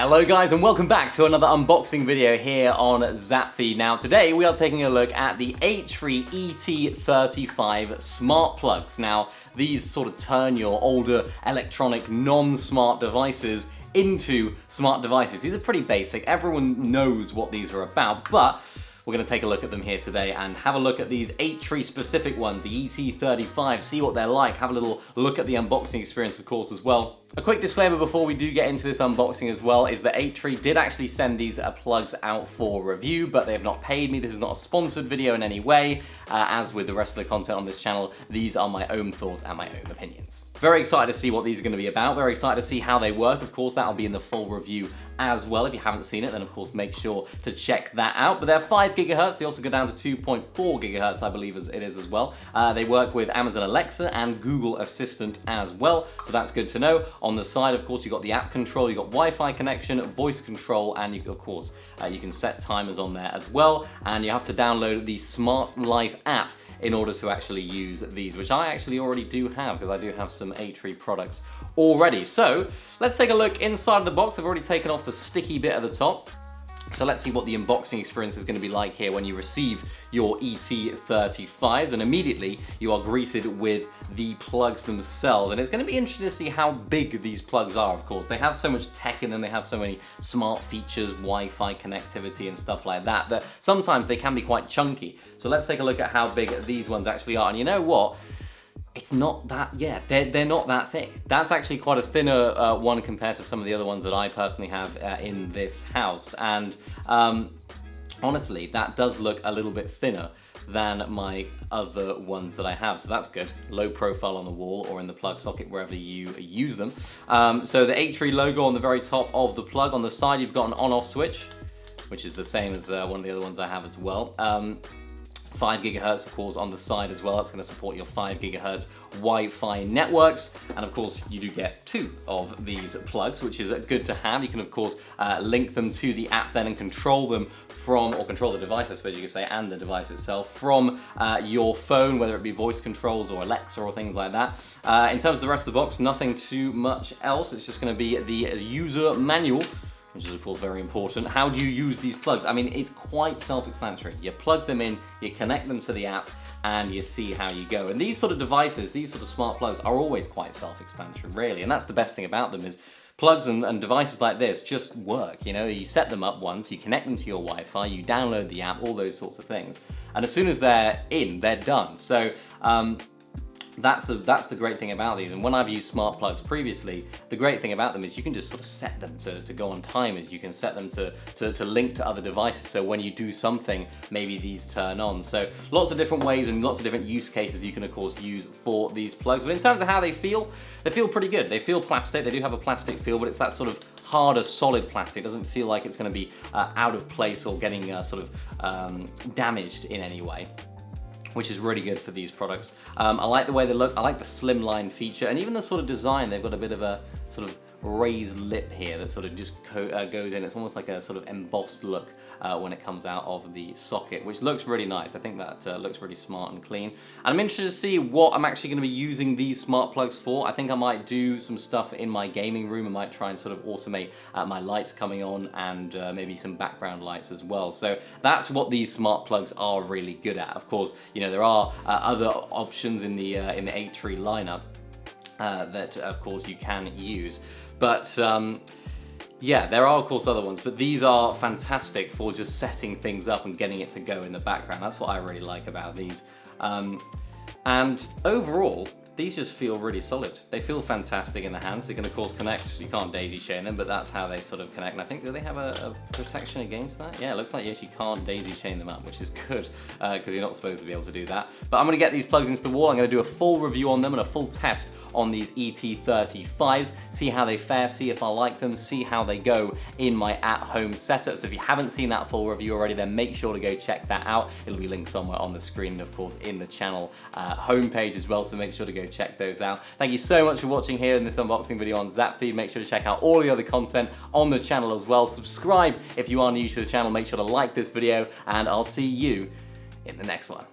Hello guys and welcome back to another unboxing video here on ZapFeed. Now today we are taking a look at the Eightree ET35 Smart Plugs. Now these sort of turn your older electronic non-smart devices into smart devices. These are pretty basic, everyone knows what these are about, but we're going to take a look at them here today and have a look at these Eightree specific ones, the ET35, see what they're like, have a little look at the unboxing experience of course as well. A quick disclaimer before we do get into this unboxing as well is that Eightree did actually send these plugs out for review, but they have not paid me. This is not a sponsored video in any way. As with the rest of the content on this channel, these are my own thoughts and my own opinions. Very excited to see what these are going to be about. Very excited to see how they work. Of course, that'll be in the full review as well. If you haven't seen it, then of course make sure to check that out. But they're 5 gigahertz. They also go down to 2.4 gigahertz, I believe it is as well. They work with Amazon Alexa and Google Assistant as well, so that's good to know. On the side, of course, you've got the app control, you've got Wi-Fi connection, voice control, and you can set timers on there as well. And you have to download the Smart Life app in order to actually use these, which I actually already do have because I do have some Eightree products already. So let's take a look inside of the box. I've already taken off the sticky bit at the top. So let's see what the unboxing experience is going to be like here when you receive your ET35s, and immediately you are greeted with the plugs themselves. And it's going to be interesting to see how big these plugs are, of course. They have so much tech in them, they have so many smart features, Wi-Fi connectivity and stuff like that, that sometimes they can be quite chunky. So let's take a look at how big these ones actually are. And you know what? It's not that, they're not that thick. That's actually quite a thinner one compared to some of the other ones that I personally have in this house. And honestly, that does look a little bit thinner than my other ones that I have, so that's good. Low profile on the wall or in the plug socket, wherever you use them. So the Eightree logo on the very top of the plug. On the side, you've got an on-off switch, which is the same as one of the other ones I have as well. 5 gigahertz, of course, on the side as well. That's going to support your 5 gigahertz Wi-Fi networks. And of course, you do get 2 of these plugs, which is good to have. You can, of course, link them to the app then and control them from, or control the device, I suppose you could say, and the device itself from your phone, whether it be voice controls or Alexa or things like that. In terms of the rest of the box, nothing too much else. It's just going to be the user manual, which is of course very important. How do you use these plugs? I mean, it's quite self-explanatory. You plug them in, you connect them to the app, and you see how you go. And these sort of devices, these sort of smart plugs are always quite self-explanatory, really. And that's the best thing about them is plugs and devices like this just work. You know, you set them up once, you connect them to your Wi-Fi, you download the app, all those sorts of things. And as soon as they're in, they're done. So, that's the great thing about these. And when I've used smart plugs previously, the great thing about them is you can just sort of set them to go on timers. You can set them to link to other devices. So when you do something, maybe these turn on. So lots of different ways and lots of different use cases you can of course use for these plugs. But in terms of how they feel pretty good. They feel plastic. They do have a plastic feel, but it's that sort of harder, solid plastic. It doesn't feel like it's going to be out of place or getting sort of damaged in any way, which is really good for these products. I like the way they look, I like the slimline feature, and even the sort of design, they've got a bit of a sort of raised lip here that sort of just goes in. It's almost like a sort of embossed look when it comes out of the socket, which looks really nice. I think that looks really smart and clean. And I'm interested to see what I'm actually going to be using these smart plugs for. I think I might do some stuff in my gaming room. I might try and sort of automate my lights coming on and maybe some background lights as well. So that's what these smart plugs are really good at. Of course, you know, there are other options in the Eightree lineup that of course you can use. But yeah, there are of course other ones, but these are fantastic for just setting things up and getting it to go in the background. That's what I really like about these. And overall, these just feel really solid. They feel fantastic in the hands. They can of course connect. You can't daisy chain them, but that's how they sort of connect. And I think, do they have a protection against that? Yeah, it looks like you actually can't daisy chain them up, which is good because you're not supposed to be able to do that. But I'm gonna get these plugs into the wall. I'm gonna do a full review on them and a full test on these ET35s, see how they fare, see if I like them, see how they go in my at-home setup. So if you haven't seen that full review already, then make sure to go check that out. It'll be linked somewhere on the screen and of course in the channel homepage as well, so make sure to go check those out. Thank you so much for watching here in this unboxing video on ZapFeed. Make sure to check out all the other content on the channel as well. Subscribe if you are new to the channel, make sure to like this video, and I'll see you in the next one.